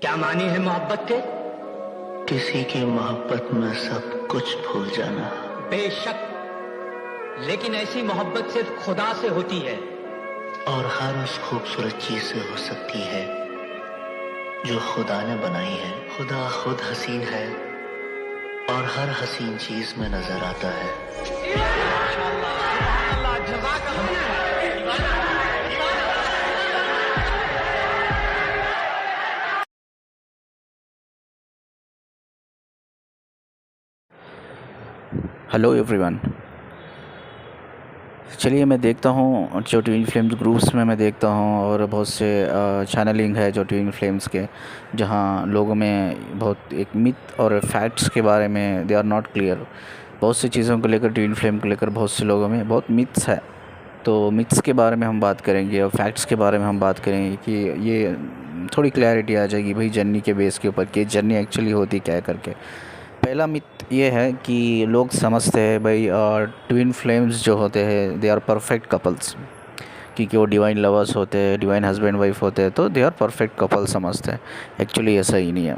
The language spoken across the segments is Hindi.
क्या मानी है मोहब्बत के? किसी की मोहब्बत में सब कुछ भूल जाना। बेशक, लेकिन ऐसी मोहब्बत सिर्फ खुदा से होती है, और हर उस खूबसूरत चीज से हो सकती है जो खुदा ने बनाई है। खुदा खुद हसीन है और हर हसीन चीज में नजर आता है। Hello everyone. चलिए, मैं देखता हूँ जो ट्विन फ्लेम्स ग्रुप्स में मैं देखता हूँ, और बहुत से चैनलिंग है जो ट्विन फ्लेम्स के, जहाँ लोगों में बहुत एक मिथ और फैक्ट्स के बारे में दे आर नॉट क्लियर। बहुत सी चीज़ों को लेकर, ट्विन फ्लेम को लेकर बहुत से लोगों में बहुत मिथ्स है। तो मिथ्स के बारे में हम बात करेंगे और फैक्ट्स के बारे में हम बात करेंगे कि ये थोड़ी क्लैरिटी आ जाएगी भाई जर्नी के बेस के ऊपर कि जर्नी एक्चुअली होती क्या है करके। पहला मिथ ये है कि लोग समझते हैं भाई ट्विन फ्लेम्स जो होते हैं दे आर परफेक्ट कपल्स, क्योंकि वो डिवाइन लवर्स होते हैं, डिवाइन हस्बैंड वाइफ होते हैं, तो दे आर परफेक्ट कपल समझते हैं। एक्चुअली ऐसा ही नहीं है।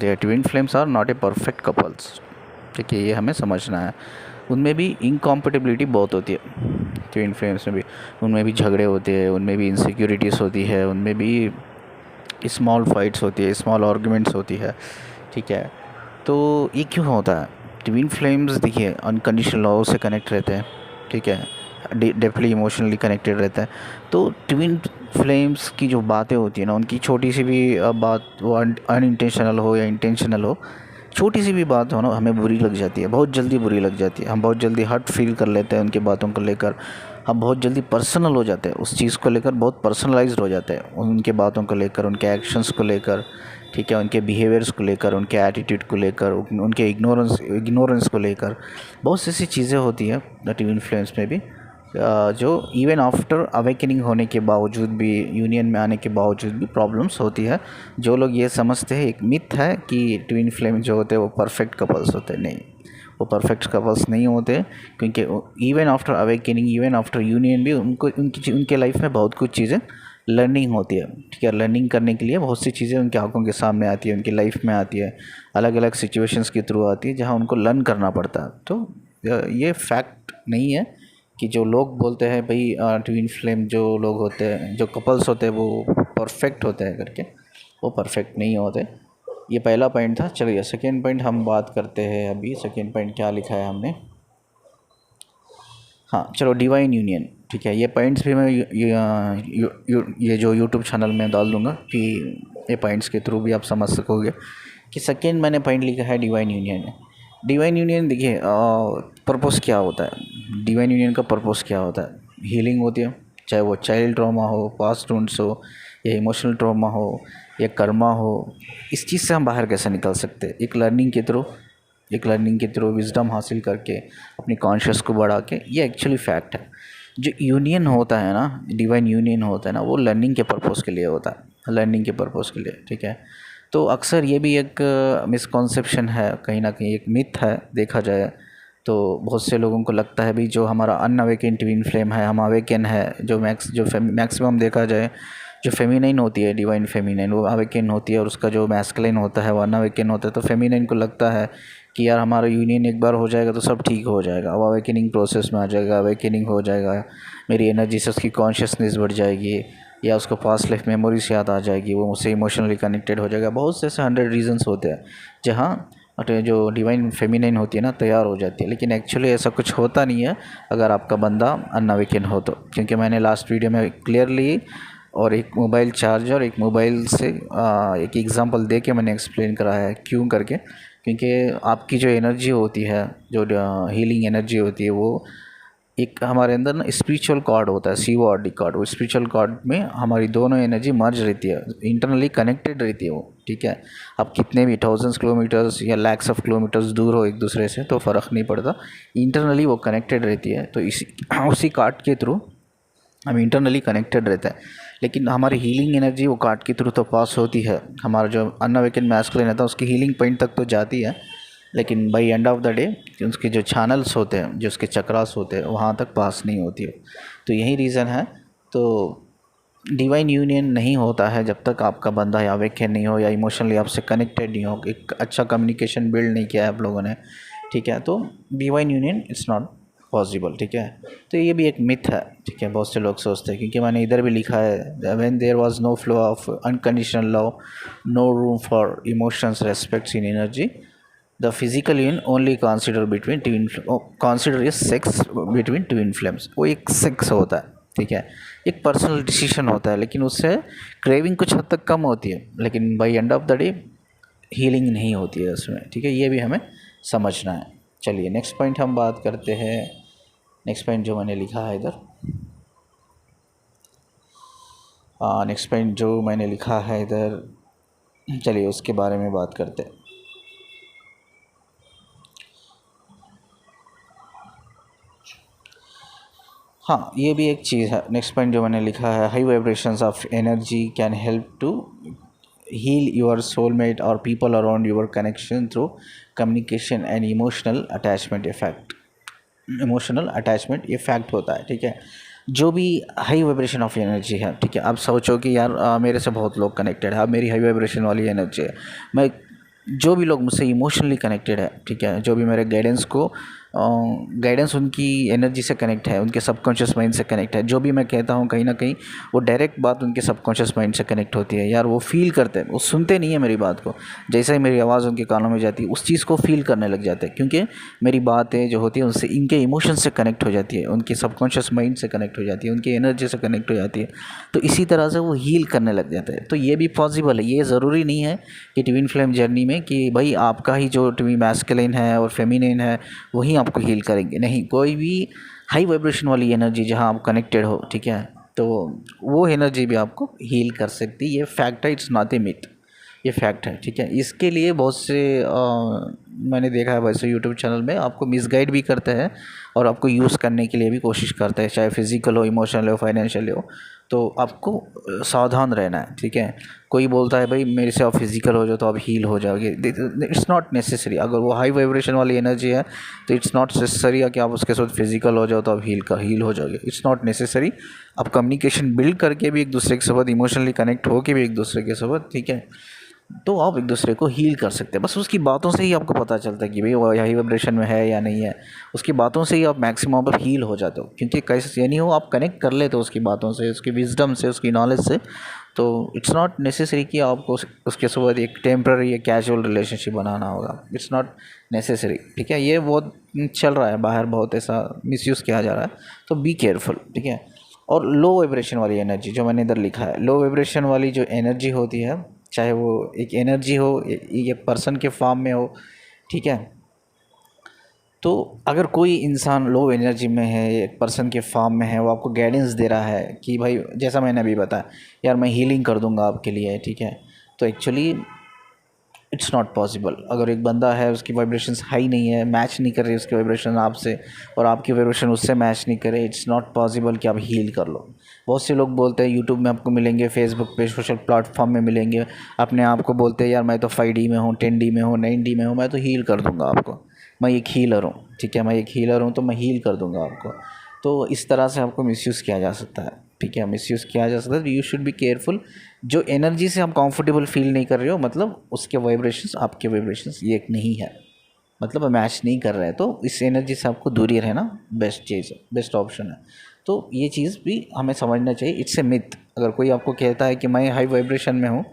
They twin flames are not a perfect couples. ठीक है, ये हमें समझना है। उनमें भी इनकॉम्पेटिबिलिटी बहुत होती है। ट्विन फ्लेम्स में भी, उनमें भी झगड़े होते हैं, उनमें भी इनसिक्योरिटीज़ होती है, उनमें भी स्मॉल फाइट्स होती है, स्मॉल आर्गुमेंट्स होती है। ठीक है, तो ये क्यों होता है? ट्विन फ्लेम्स देखिए अनकंडीशनल लव से कनेक्ट रहते हैं। ठीक है, डेप्थली इमोशनली कनेक्टेड रहता है। तो ट्विन फ्लेम्स की जो बातें होती है ना, उनकी छोटी सी भी बात, वो अनइंटेंशनल हो या इंटेंशनल हो, छोटी सी भी बात हो ना, हमें बुरी लग जाती है, बहुत जल्दी बुरी लग जाती है। हम बहुत जल्दी हर्ट फील कर लेते हैं उनकी बातों को लेकर। हम बहुत जल्दी पर्सनल हो जाते हैं उस चीज़ को लेकर, बहुत पर्सनलाइज्ड हो जाते हैं उनके बातों को लेकर, उनके एक्शंस को लेकर। ठीक है, उनके बिहेवियर्स को लेकर, उनके एटीट्यूड को लेकर, उनके इग्नोरेंस को लेकर बहुत सी ऐसी चीज़ें होती है ट्विन फ्लेम्स में भी, जो इवन आफ्टर अवेकनिंग होने के बावजूद भी, यूनियन में आने के बावजूद भी प्रॉब्लम्स होती है। जो लोग ये समझते हैं, एक मिथ है कि ट्विन फ्लेम जो होते हैं वो परफेक्ट कपल्स होते हैं। नहीं, वो परफेक्ट कपल्स नहीं होते, क्योंकि even after awakening, even after union भी उनको उनके लाइफ में बहुत कुछ चीज़ें लर्निंग होती है। ठीक है, लर्निंग करने के लिए बहुत सी चीज़ें उनकी आंखों के सामने आती है, उनकी लाइफ में आती है, अलग अलग सिचुएशंस के थ्रू आती है, जहाँ उनको लर्न करना पड़ता है। तो ये फैक्ट नहीं है कि जो लोग बोलते हैं भाई ट्विन फ्लेम जो लोग होते हैं, जो कपल्स होते हैं, वो परफेक्ट होते हैं करके, वो परफेक्ट नहीं होते। ये पहला पॉइंट था। चलिए सेकेंड पॉइंट हम बात करते हैं। अभी सेकेंड पॉइंट क्या लिखा है हमने? हाँ चलो, डिवाइन यूनियन। ठीक है, ये पॉइंट्स भी मैं ये जो यूट्यूब चैनल में डाल दूँगा कि ये पॉइंट्स के थ्रू भी आप समझ सकोगे कि सेकेंड मैंने पॉइंट लिखा है डिवाइन यूनियन है। डिवाइन यूनियन देखिए पर्पस क्या होता है? डिवाइन यूनियन का पर्पस क्या होता है? हीलिंग होती है, चाहे वो चाइल्ड ट्रॉमा हो, पास्ट वुंड्स हो, या इमोशनल ट्रॉमा हो, या कर्मा हो। इस चीज़ से हम बाहर कैसे निकल सकते हैं? एक लर्निंग के थ्रू विजडम हासिल करके, अपनी कॉन्शियस को बढ़ा के। ये एक्चुअली फैक्ट है। जो यूनियन होता है ना, डिवाइन यूनियन होता है ना, वो लर्निंग के पर्पस के लिए होता है, लर्निंग के पर्पस के लिए। ठीक है, तो अक्सर ये भी एक मिसकॉन्सेप्शन है, कहीं ना कहीं एक मिथ है देखा जाए तो। बहुत से लोगों को लगता है भी जो हमारा अनअवेकन ट्विन फ्लेम है, हम अवेकन है, जो मैक्सिमम देखा जाए जो फेमिनाइन होती है, डिवाइन फेमिनाइन, वो अवेकन होती है, और उसका जो मैस्कुलिन होता है वो अनअवेकन होता है। तो फेमिनाइन को लगता है कि यार हमारा यूनियन एक बार हो जाएगा तो सब ठीक हो जाएगा, अब अवेकनिंग प्रोसेस में आ जाएगा, अवेकनिंग हो जाएगा, मेरी एनर्जी से उसकी कॉन्शियसनेस बढ़ जाएगी, या उसको पास्ट लाइफ मेमोरीज याद आ जाएगी, वो मुझसे इमोशनली कनेक्टेड हो जाएगा। बहुत से ऐसे 100 रीजंस होते हैं जहाँ जो डिवाइन फेमिनाइन होती है ना, तैयार हो जाती है। लेकिन एक्चुअली ऐसा कुछ होता नहीं है अगर आपका बंदा अनअवेकन हो तो। क्योंकि मैंने लास्ट वीडियो में क्लियरली और एक मोबाइल चार्जर, एक मोबाइल से एक एग्जांपल दे के मैंने एक्सप्लेन कराया है क्यों करके। क्योंकि आपकी जो एनर्जी होती है, जो हीलिंग एनर्जी होती है, वो एक हमारे अंदर ना स्पिरिचुअल कॉर्ड होता है, CORD कॉर्ड। वो स्पिरिचुअल कॉर्ड में हमारी दोनों एनर्जी मर्ज रहती है, इंटरनली कनेक्टेड रहती है वो। ठीक है, आप कितने भी थाउजेंड्स किलोमीटर्स या लैक्स ऑफ किलोमीटर्स दूर हो एक दूसरे से तो फ़र्क नहीं पड़ता, इंटरनली वो कनेक्टेड रहती है। तो उसी कार्ड के थ्रू हम इंटरनली कनेक्टेड रहते हैं। लेकिन हमारी हीलिंग एनर्जी वो कार्ड के थ्रू तो पास होती है, हमारा जो अनअवेकन मैस्कुलिन रहता है उसकी हीलिंग पॉइंट तक तो जाती है, लेकिन by end of the day उसके जो चैनल्स होते हैं, जो उसके चक्रास होते हैं, वहाँ तक पास नहीं होती है। तो यही रीज़न है। तो डिवाइन यूनियन नहीं होता है जब तक आपका बंदा या अवेकन नहीं हो या इमोशनली आपसे कनेक्टेड नहीं हो, एक अच्छा कम्युनिकेशन बिल्ड नहीं किया है आप लोगों ने, ठीक है। तो divine union it's not possible, ठीक है। तो ये भी एक मिथ है, ठीक है, बहुत से लोग सोचते हैं, क्योंकि मैंने इधर भी लिखा है, when there was no flow of unconditional love, no room for emotions respects in energy, the physical union only consider is sex between twin flames. वो एक सेक्स होता है, ठीक है, एक पर्सनल डिसीजन होता है, लेकिन उससे क्रेविंग कुछ हद तक कम होती है, लेकिन by end of the day healing नहीं होती है उसमें, ठीक है। ये भी हमें समझना है। चलिए नेक्स्ट पॉइंट हम बात करते हैं। नेक्स्ट पॉइंट जो मैंने लिखा है इधर, नेक्स्ट पॉइंट जो मैंने लिखा है इधर, चलिए उसके बारे में बात करते हैं। हाँ, ये भी एक चीज़ है। नेक्स्ट पॉइंट जो मैंने लिखा है, high vibrations of energy can help to heal your soulmate or people around your connection through communication and emotional attachment effect होता है, ठीक है। जो भी हाई वाइब्रेशन ऑफ एनर्जी है, ठीक है, आप सोचो कि यार मेरे से बहुत लोग कनेक्टेड है, अब मेरी हाई वाइब्रेशन वाली एनर्जी है, मैं जो भी लोग मुझसे इमोशनली कनेक्टेड है, ठीक है, जो भी मेरे गाइडेंस उनकी एनर्जी से कनेक्ट है, उनके सबकॉन्शियस माइंड से कनेक्ट है, जो भी मैं कहता हूँ कहीं ना कहीं वो डायरेक्ट बात उनके सबकॉन्शियस माइंड से कनेक्ट होती है। यार वो फील करते हैं, वो सुनते नहीं है मेरी बात को, जैसे ही मेरी आवाज़ उनके कानों में जाती है उस चीज़ को फील करने लग जाते हैं, क्योंकि मेरी बातें जो होती है उनसे इनके इमोशन से कनेक्ट हो जाती है, उनके सबकॉन्शियस माइंड से कनेक्ट हो जाती है, उनकी एनर्जी से कनेक्ट हो जाती है, तो इसी तरह से वो हील करने लग जाते हैं। तो ये भी पॉसिबल है। ये ज़रूरी नहीं है कि ट्विन फ्लेम जर्नी में कि भाई आपका ही जो ट्विन मैस्कुलिन है और फेमिनिन है वही आपको हील करेंगे, नहीं, कोई भी हाई वाइब्रेशन वाली एनर्जी जहाँ आप कनेक्टेड हो, ठीक है, तो वो एनर्जी भी आपको हील कर सकती है। ये फैक्ट है, इट्स नॉट ए मिथ, ये फैक्ट है, ठीक है। इसके लिए बहुत से मैंने देखा है वैसे यूट्यूब चैनल में आपको मिसगाइड भी करते हैं और आपको यूज़ करने के लिए भी कोशिश करते हैं, चाहे फिजिकल हो, इमोशनल हो, फाइनेंशियल हो, तो आपको सावधान रहना है, ठीक है। कोई बोलता है भाई मेरे से आप फिजिकल हो जाओ तो आप हील हो जाओगे, इट्स नॉट नेसेसरी। अगर वो हाई वाइब्रेशन वाली एनर्जी है तो इट्स नॉट नेसेसरी कि आप उसके साथ फिजिकल हो जाओ तो आप हील हो जाओगे, इट्स नॉट नेसेसरी। आप कम्युनिकेशन बिल्ड करके भी एक दूसरे के साथ इमोशनली कनेक्ट होके भी एक दूसरे के साथ, ठीक है, तो आप एक दूसरे को हील कर सकते हैं। बस उसकी बातों से ही आपको पता चलता है कि भाई वो हाई वाइब्रेशन में है या नहीं है, उसकी बातों से ही आप मैक्सिमम पर हील हो जाते हो, क्योंकि कैसे ये नहीं हो आप कनेक्ट कर लेते हो उसकी बातों से, उसकी विजडम से, उसकी नॉलेज से, तो इट्स नॉट नेसेसरी कि आपको उसके साथ एक टेम्पररी या कैजुअल रिलेशनशिप बनाना होगा, इट्स नॉट नेसेसरी, ठीक है। ये बहुत चल रहा है बाहर, बहुत ऐसा मिसयूज़ किया जा रहा है, तो बी केयरफुल, ठीक है। और लो वाइब्रेशन वाली एनर्जी जो मैंने इधर लिखा है, लो वाइब्रेशन वाली जो एनर्जी होती है, चाहे वो एक एनर्जी हो, एक पर्सन के फॉर्म में हो, ठीक है, तो अगर कोई इंसान लो एनर्जी में है, एक पर्सन के फॉर्म में है, वो आपको गाइडेंस दे रहा है कि भाई जैसा मैंने अभी बताया, यार मैं हीलिंग कर दूंगा आपके लिए, ठीक है, तो एक्चुअली इट्स नॉट पॉसिबल। अगर एक बंदा है उसकी वाइब्रेशंस हाई नहीं है, मैच नहीं कर रही उसकी वाइब्रेशन आपसे, और आपकी वाइब्रेशन उससे मैच नहीं करे, इट्स नॉट पॉसिबल कि आप हील कर लो। बहुत से लोग बोलते हैं यूट्यूब में आपको मिलेंगे, फेसबुक पे, सोशल प्लेटफॉर्म में मिलेंगे, अपने आप को बोलते हैं यार मैं तो 5D में हूँ, 10D में हूँ, 9D में हूँ, मैं तो हील कर दूँगा आपको, मैं एक हीलर हूँ, ठीक है, मैं एक हीलर हूँ तो मैं हील कर दूँगा आपको। तो इस तरह से आपको मिसयूज़ किया जा सकता है, ठीक है, मिसयूज़ किया जा सकता है। You should be careful. जो एनर्जी से आप कंफर्टेबल फील नहीं कर रहे हो, मतलब उसके वाइब्रेशंस आपके वाइब्रेशंस एक नहीं है, मतलब मैच नहीं कर रहा है, तो इस एनर्जी से आपको दूरी रहना बेस्ट चीज़ है, बेस्ट ऑप्शन है। तो ये चीज़ भी हमें समझना चाहिए, इट्स ए मिथ। अगर कोई आपको कहता है कि मैं हाई वाइब्रेशन में हूँ,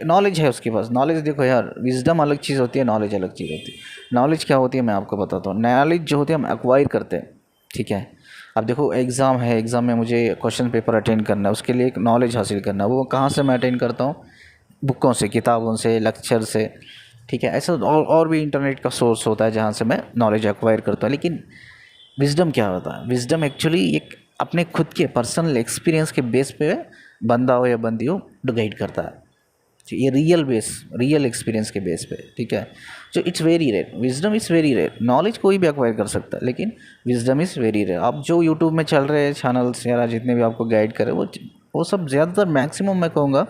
नॉलेज है उसके पास, नॉलेज देखो यार, विजडम अलग चीज़ होती है, नॉलेज अलग चीज़ होती है। नॉलेज क्या होती है मैं आपको बताता हूँ। नॉलेज जो होती है हम एक्वायर करते हैं, ठीक है। अब देखो एग्ज़ाम है, एग्ज़ाम में मुझे क्वेश्चन पेपर अटेंड करना है, उसके लिए एक नॉलेज हासिल करना है, वो कहाँ से मैं अटेंड करता हूँ? बुकों से, किताबों से, लेक्चर से, ठीक है। ऐसा और भी इंटरनेट का सोर्स होता है जहाँ से मैं नॉलेज एक्वायर करता हूँ। लेकिन विजडम क्या होता है? विजडम एक्चुअली एक अपने खुद के पर्सनल एक्सपीरियंस के बेस पे बंदा हो या बंदी हो गाइड करता है, ये रियल एक्सपीरियंस के बेस पे, ठीक है। जो it's very rare, wisdom is very rare. Knowledge कोई भी एक्वायर कर सकता है, लेकिन विजडम इज़ वेरी रेयर। आप जो यूट्यूब में चल रहे हैं चैनल्स या जितने भी आपको गाइड करे, वो सब ज़्यादातर मैक्सिमम मैं कहूँगा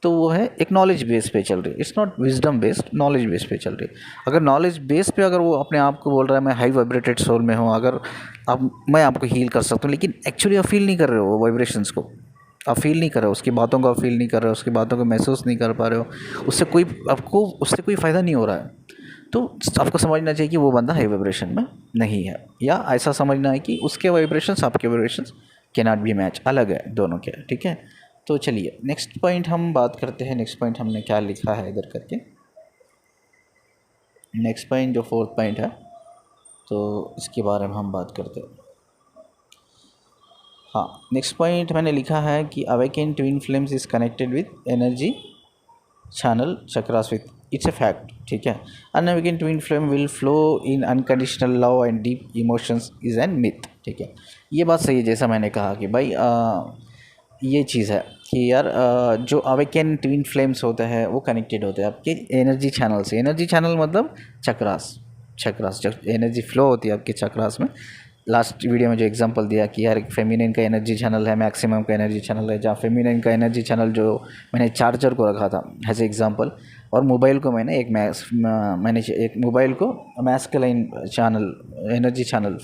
तो वो है एक नॉलेज बेस पे चल रही है, it's not wisdom based, knowledge base पे चल रही है। अगर नॉलेज बेस पे अगर वो अपने आप को बोल रहा है मैं हाई वाइब्रेटेड सोल में हूँ, अगर मैं आपको हील कर सकता हूँ, लेकिन एक्चुअली आप फील नहीं कर रहे हो वो वाइब्रेशंस को, आप फील नहीं कर रहे हो उसकी बातों को, आप फील नहीं कर रहे हो उसकी बातों को, महसूस नहीं कर पा रहे हो, उससे कोई आपको उससे कोई फ़ायदा नहीं हो रहा है, तो आपको समझना चाहिए कि वो बंदा हाई वाइब्रेशन में नहीं है, या ऐसा समझना है कि उसके वाइब्रेशंस आपके vibrations can not be match, अलग है दोनों के, ठीक है। तो चलिए नेक्स्ट पॉइंट हम बात करते हैं। नेक्स्ट पॉइंट हमने क्या लिखा है इधर करके, नेक्स्ट पॉइंट जो 4th पॉइंट है, तो इसके बारे में हम बात करते हैं। हाँ, नेक्स्ट पॉइंट मैंने लिखा है कि awaken twin flames is connected with energy channel chakras with, it's a fact, ठीक है। Unawaken twin flame will flow in unconditional love and deep emotions is an myth, ठीक है। ये बात सही है, जैसा मैंने कहा कि भाई ये चीज़ है कि यार जो अवेकन ट्विन फ्लेम्स होते हैं वो कनेक्टेड होते हैं आपके एनर्जी चैनल से। एनर्जी चैनल मतलब चक्रास, जो एनर्जी फ्लो होती है आपके चक्रास में। लास्ट वीडियो में जो एग्जांपल दिया कि यार एक फेमिनिन का एनर्जी चैनल है, मैक्सिमम का एनर्जी चैनल है, जहाँ फेमिनिन का एनर्जी चैनल जो मैंने चार्जर को रखा था एज ए एग्जांपल, और मोबाइल को मैंने एक मोबाइल को मैस्कुलाइन चैनल, एनर्जी चैनल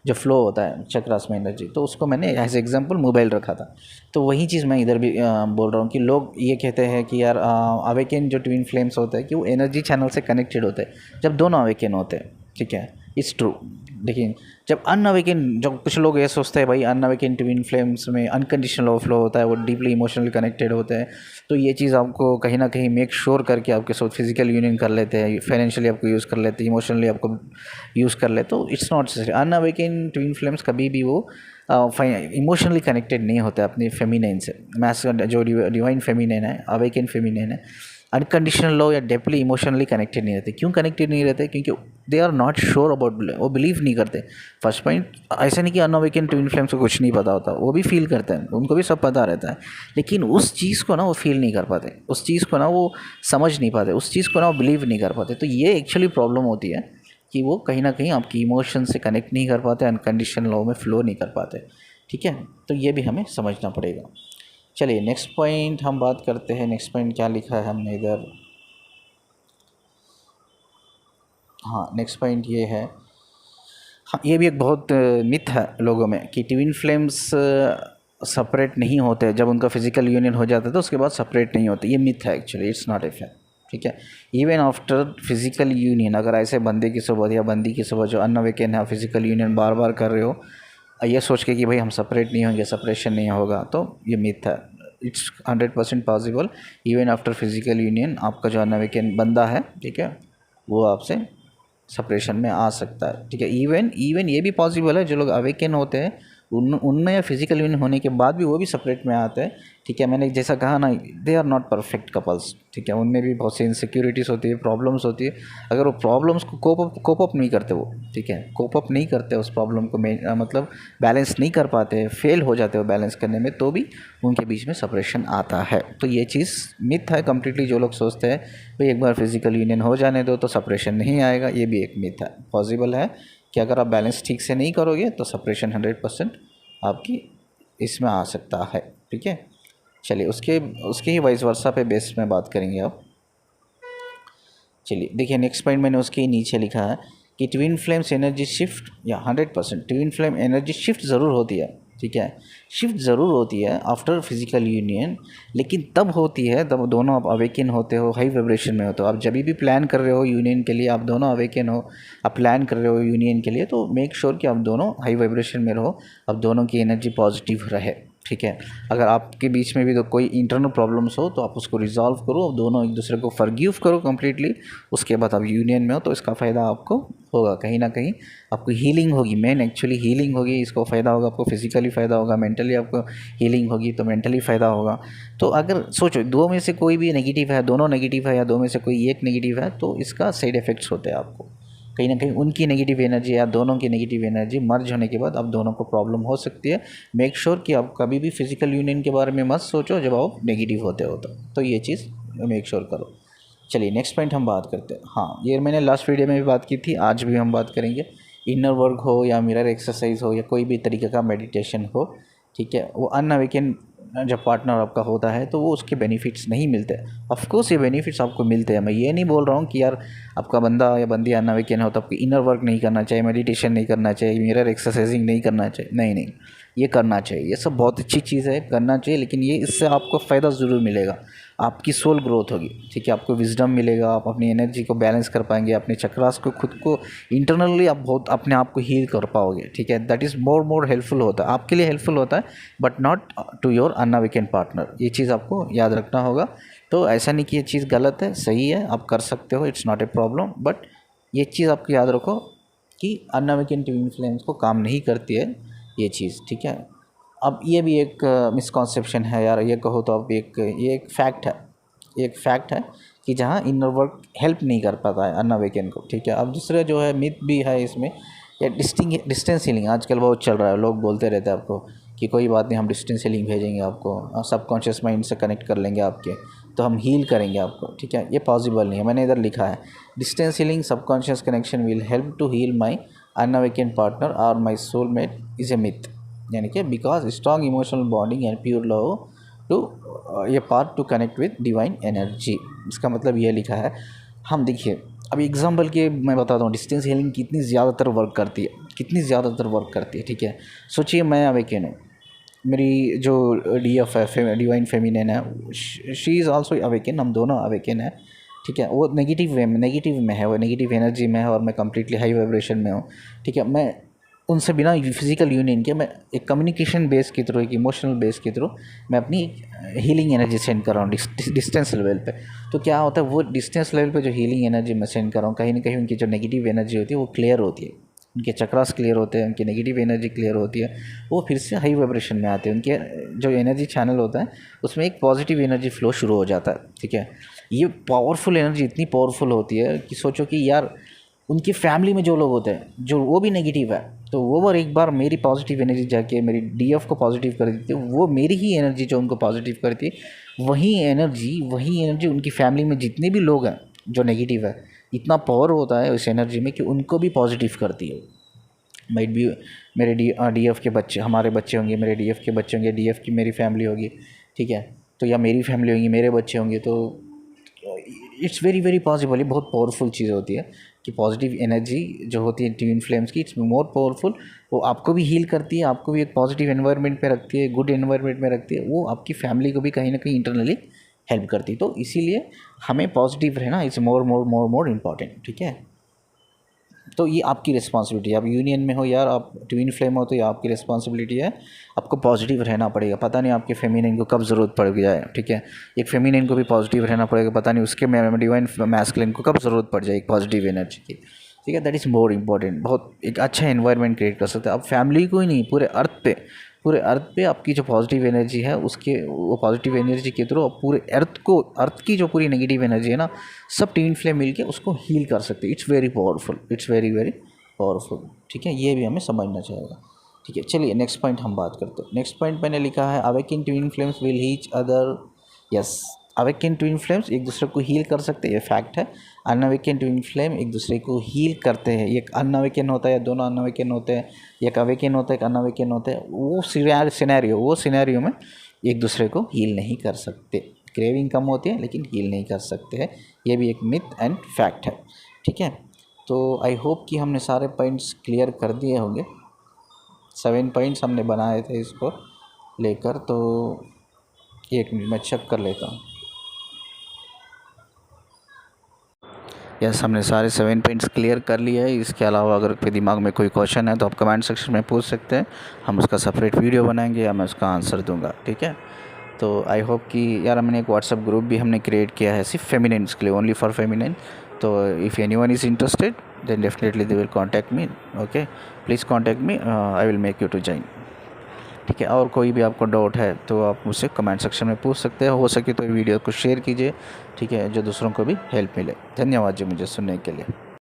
जो फ्लो होता है चक्रास में एनर्जी, तो उसको मैंने एज एग्जांपल मोबाइल रखा था। तो वही चीज़ मैं इधर भी बोल रहा हूँ कि लोग ये कहते हैं कि यार अवेकन जो ट्विन फ्लेम्स होते हैं कि वो एनर्जी चैनल से कनेक्टेड होते हैं जब दोनों अवेकन होते हैं, ठीक है, इट्स ट्रू। लेकिन जब अनअवेकन, जब कुछ लोग ये सोचते हैं भाई अनअवेकन ट्विन फ्लेम्स में अनकंडीशनल लव फ्लो होता है, वो डीपली इमोशनली कनेक्टेड होते हैं, तो ये चीज़ आपको कहीं ना कहीं मेक श्योर करके आपके साथ फिजिकल यूनियन कर लेते हैं, फाइनेंशियली आपको यूज़ कर लेते हैं, इमोशनली आपको यूज़ कर लेते, तो it's not necessary. Unawaken twin flames कभी भी वो इमोशनली कनेक्टेड नहीं होते अपनी फेमिनाइन से। मैस जो डिवाइन फेमिनाइन है, अवेकन फेमिनाइन है, अनकंडीशनल लव या डेपली इमोशनली कनेक्टेड नहीं रहते। क्यों कनेक्टेड नहीं रहते? क्योंकि they are not sure about, वो बिलीव नहीं करते। फर्स्ट पॉइंट, ऐसा नहीं कि अनअवेकन ट्विन फ्लेम्स को कुछ नहीं पता होता, वो भी फील करते हैं, उनको भी सब पता रहता है, लेकिन उस चीज़ को ना वो फील नहीं कर पाते, उस चीज़ को ना वो समझ नहीं पाते, उस चीज़ को ना वो बिलीव नहीं कर पाते। तो ये एक्चुअली प्रॉब्लम होती है कि वो कहीं ना कहीं आपकी इमोशन से कनेक्ट नहीं कर पाते, अनकंडीशनल लव में फ़्लो नहीं कर पाते, ठीक है। तो ये भी हमें समझना पड़ेगा। चलिए नेक्स्ट पॉइंट हम बात करते हैं। नेक्स्ट पॉइंट क्या लिखा है हमने इधर, हाँ नेक्स्ट पॉइंट ये है, हाँ ये भी एक बहुत मिथ है लोगों में कि ट्विन फ्लेम्स सेपरेट नहीं होते, जब उनका फिजिकल यूनियन हो जाता है तो उसके बाद सेपरेट नहीं होते। ये मिथ है actually, it's not a fact, ठीक है। इवन आफ्टर फिजिकल यूनियन, अगर ऐसे बंदे की सुबह या बंदी की सुबह जो अनअवेकन है फिजिकल यूनियन बार बार कर रहे हो, ये सोच के कि भाई हम सेपरेट नहीं होंगे, सेपरेशन नहीं होगा, तो ये मिथ है। It's 100% possible. Even after physical union आपका जो अनअवेकन बंदा है, ठीक है, वो आपसे सेपरेशन में आ सकता है, ठीक है। इवन ये भी पॉसिबल है जो लोग अवेकन होते हैं उनमें या फिजिकल यूनियन होने के बाद भी वो भी सेपरेट में आते हैं, ठीक है। मैंने जैसा कहा ना, they are not perfect couples, ठीक है, उनमें भी बहुत सी इनसिक्योरिटीज़ होती है, प्रॉब्लम्स होती है। अगर वो प्रॉब्लम्स को कोप अप नहीं करते वो, ठीक है, कोप अप नहीं करते उस प्रॉब्लम को, मतलब बैलेंस नहीं कर पाते, फेल हो जाते हो बैलेंस करने में, तो भी उनके बीच में सेपरेशन आता है। तो ये चीज़ मिथ है कम्प्लीटली। जो लोग सोचते हैं भाई एक बार फिजिकल यूनियन हो जाने दो तो सेपरेशन नहीं आएगा, ये भी एक मिथ है। पॉसिबल है कि अगर आप बैलेंस ठीक से नहीं करोगे तो सेपरेशन 100% आपकी इसमें आ सकता है, ठीक है। चलिए उसके ही वाइस वर्सा पे बेस में बात करेंगे अब। चलिए देखिए नेक्स्ट पॉइंट मैंने उसके नीचे लिखा है कि ट्विन फ्लेम्स एनर्जी शिफ्ट, या 100% ट्विन फ्लेम एनर्जी शिफ्ट ज़रूर होती है, ठीक है, शिफ्ट ज़रूर होती है आफ्टर फिजिकल यूनियन, लेकिन तब होती है तब दोनों आप अवेकन होते हो, हाई वाइब्रेशन में होते हो। आप जब भी प्लान कर रहे हो यूनियन के लिए, आप दोनों अवेकन हो, आप प्लान कर रहे हो यूनियन के लिए, तो मेक श्योर कि आप दोनों हाई वाइब्रेशन में रहो, आप दोनों की एनर्जी पॉजिटिव रहे, ठीक है। अगर आपके बीच में भी तो कोई इंटरनल प्रॉब्लम्स हो तो आप उसको रिजॉल्व करो, दोनों एक दूसरे को फॉरगिव करो कम्प्लीटली, उसके बाद आप यूनियन में हो तो इसका फ़ायदा आपको होगा, कहीं ना कहीं आपको हीलिंग होगी, मेन एक्चुअली हीलिंग होगी, इसको फ़ायदा होगा आपको, फिजिकली फ़ायदा होगा, मेंटली आपको हीलिंग होगी तो मेंटली फ़ायदा होगा। तो अगर सोचो दो में से कोई भी नेगेटिव है, दोनों नेगेटिव है, या दो में से कोई एक नेगेटिव है, तो इसका साइड इफ़ेक्ट्स होते हैं आपको, कहीं ना कहीं उनकी नेगेटिव एनर्जी या दोनों की नेगेटिव एनर्जी मर्ज होने के बाद अब दोनों को प्रॉब्लम हो सकती है। मेक श्योर कि आप कभी भी फिजिकल यूनियन के बारे में मत सोचो जब आप नेगेटिव होते हो, तो ये चीज़ मेक श्योर करो। चलिए नेक्स्ट पॉइंट हम बात करते हैं। हाँ ये मैंने लास्ट वीडियो में भी बात की थी, आज भी हम बात करेंगे। इनर वर्क हो या मिरर एक्सरसाइज हो या कोई भी तरीके का मेडिटेशन हो, ठीक है, वो अनअवेकन जब पार्टनर आपका होता है तो वो उसके बेनिफिट्स नहीं मिलते। ऑफ कोर्स ये बेनिफिट्स आपको मिलते हैं, मैं ये नहीं बोल रहा हूँ कि यार आपका बंदा या बंदी अनअवेकन हो तो आपको इनर वर्क नहीं करना चाहिए, मेडिटेशन नहीं करना चाहिए, मिरर एक्सरसाइजिंग नहीं करना चाहिए, नहीं, ये करना चाहिए। ये सब बहुत अच्छी चीज़ है, करना चाहिए, लेकिन ये इससे आपको फ़ायदा ज़रूर मिलेगा। आपकी सोल ग्रोथ होगी, ठीक है, आपको विजडम मिलेगा, आप अपनी एनर्जी को बैलेंस कर पाएंगे, अपने चक्रास को खुद को इंटरनली आप बहुत अपने आप को हील कर पाओगे, ठीक है। दैट इज़ मोर हेल्पफुल होता है, आपके लिए हेल्पफुल होता है, but not to your unawaken partner. ये चीज़ आपको याद रखना होगा। तो ऐसा नहीं कि ये चीज़ गलत है, सही है, आप कर सकते हो, it's not a problem, but ये चीज़ आपको याद रखो कि अनअवेकन ट्विन फ्लेम्स को काम नहीं करती है ये चीज़, ठीक है। अब ये भी एक मिसकॉन्सेप्शन है यार, ये कहो तो अब ये एक फैक्ट है, एक फैक्ट है कि जहाँ इनर वर्क हेल्प नहीं कर पाता है अनअवेकन को, ठीक है। अब दूसरा जो है मिथ भी है इसमें, या डिस्टेंस हीलिंग आजकल बहुत चल रहा है, लोग बोलते रहते हैं आपको कि कोई बात नहीं, हम डिस्टेंस हीलिंग भेजेंगे आपको, सबकॉन्शियस माइंड से कनेक्ट कर लेंगे आपके, तो हम हील करेंगे आपको, ठीक है। ये पॉसिबल नहीं है, मैंने इधर लिखा है distance healing subconscious connection will help to heal my unawaken partner और my soulmate is a myth, यानी कि because strong emotional bonding and pure love to ये part to connect with divine energy. इसका मतलब ये लिखा है। हम देखिए अभी एग्जांपल के मैं बताता हूँ डिस्टेंस हीलिंग कितनी ज़्यादातर वर्क करती है, कितनी ज़्यादातर वर्क करती है, ठीक है। सोचिए मैं अवेकन हूँ, मेरी जो DF है डिवाइन फेमिनिन है, शी इज़ आल्सो अवेकन, हम दोनों अवेकन है, ठीक है। वो नेगेटिव में है, वो नेगेटिव एनर्जी में है और मैं कम्प्लीटली हाई वाइब्रेशन में हूँ, ठीक है। मैं उनसे बिना फिजिकल यूनियन के मैं एक कम्युनिकेशन बेस के थ्रू, एक इमोशनल बेस के थ्रू मैं अपनी हीलिंग एनर्जी सेंड कर रहा हूँ डिस्टेंस लेवल पे। तो क्या होता है, वो डिस्टेंस लेवल पे जो हीलिंग एनर्जी मैं सेंड कर रहा हूँ, कहीं ना कहीं उनकी जो नेगेटिव एनर्जी होती है वो क्लियर होती है, उनके चक्रास क्लियर होते हैं, उनकी नेगेटिव एनर्जी क्लियर होती है, वो फिर से हाई वाइब्रेशन में आते हैं। उनके जो एनर्जी चैनल होता है उसमें एक पॉजिटिव एनर्जी फ्लो शुरू हो जाता है, ठीक है। ये पावरफुल एनर्जी इतनी पावरफुल होती है कि सोचो कि यार उनकी फैमिली में जो लोग होते हैं जो वो भी नेगेटिव है, तो वो बार एक बार मेरी पॉजिटिव एनर्जी जाके मेरी DF को पॉजिटिव कर देती है, वो मेरी ही एनर्जी जो उनको पॉजिटिव करती है, वही एनर्जी उनकी फैमिली में जितने भी लोग हैं जो नेगेटिव है, इतना पावर होता है उस एनर्जी में कि उनको भी पॉजिटिव करती है। माइट भी मेरे DF के बच्चे हमारे बच्चे होंगे, मेरे DF के बच्चे होंगे, DF की मेरी फैमिली होगी, ठीक है, तो या मेरी फैमिली होगी, मेरे बच्चे होंगे, तो इट्स वेरी पॉसिबल। ये बहुत पावरफुल चीज़ होती है कि पॉजिटिव एनर्जी जो होती है ट्विन फ्लेम्स की, इट्स मोर पावरफुल। वो आपको भी हील करती है, आपको भी एक पॉजिटिव एनवायरनमेंट पे रखती है, गुड एनवायरनमेंट में रखती है, वो आपकी फैमिली को भी कहीं ना कहीं इंटरनली हेल्प करती है। तो इसीलिए हमें पॉजिटिव रहना इट्स मोर इम्पॉर्टेंट, ठीक है। तो ये आपकी रिस्पॉन्सिबिलिटी है, आप यूनियन में हो यार, आप ट्विन फ्लेम हो, तो ये आपकी रिस्पॉन्सिबिलिटी है, आपको पॉजिटिव रहना पड़ेगा। पता नहीं आपके फेमिनिन को कब ज़रूरत पड़ जाए, ठीक है। एक फेमिनिन को भी पॉजिटिव रहना पड़ेगा, पता नहीं उसके डिवाइन मैस्कुलिन को कब ज़रूरत पड़ जाए एक पॉजिटिव एनर्जी की, ठीक है। That is more important. बहुत एक अच्छा एनवायरनमेंट क्रिएट कर सकते हैं आप फैमिली को ही नहीं, पूरे अर्थ पे आपकी जो पॉजिटिव एनर्जी है उसके वो पॉजिटिव एनर्जी के थ्रू पूरे अर्थ की जो पूरी नेगेटिव एनर्जी है ना, सब ट्विन फ्लेम मिलके उसको हील कर सकते हैं। इट्स वेरी पावरफुल, ठीक है। ये भी हमें समझना चाहिए, ठीक है। चलिए नेक्स्ट पॉइंट हम बात करते हैं। नेक्स्ट पॉइंट मैंने लिखा है अवेकन ट्विन फ्लेम्स विल हीच other. Yes, awaken twin flames एक दूसरे को हील कर सकते हैं, ये फैक्ट है। अनअवेकन ट्विन फ्लेम एक दूसरे को हील करते हैं। एक अनअवेकन होता है, दोनों अनअवेकन होते हैं, एक अवेकन होता है, एक अनअवेकन होता है। वो सिनेरियो में एक दूसरे को हील नहीं कर सकते। क्रेविंग कम होती है लेकिन हील नहीं कर सकते हैं। ये भी एक मिथ एंड फैक्ट है, ठीक है। तो आई होप कि हमने सारे पॉइंट्स क्लियर कर दिए होंगे। 7 पॉइंट्स हमने बनाए थे इसको लेकर, तो 1 मिनट में चेक कर लेता हूँ। यस, हमने सारे 7 पॉइंट्स क्लियर कर लिए है। इसके अलावा अगर आपके दिमाग में कोई क्वेश्चन है तो आप कमेंट सेक्शन में पूछ सकते हैं, हम उसका सेपरेट वीडियो बनाएंगे या मैं उसका आंसर दूंगा, ठीक है। तो आई होप कि यार मैंने एक व्हाट्सएप ग्रुप भी हमने क्रिएट किया है सिर्फ फेमिनिन्स के लिए, ओनली फॉर फेमिनिन। तो if anyone is interested then definitely they will contact me, okay. Please contact me, I will make you to join, ठीक है। और कोई भी आपको डाउट है तो आप मुझसे कमेंट सेक्शन में पूछ सकते हैं। हो सके तो वीडियो को शेयर कीजिए, ठीक है, जो दूसरों को भी हेल्प मिले। धन्यवाद जी मुझे सुनने के लिए।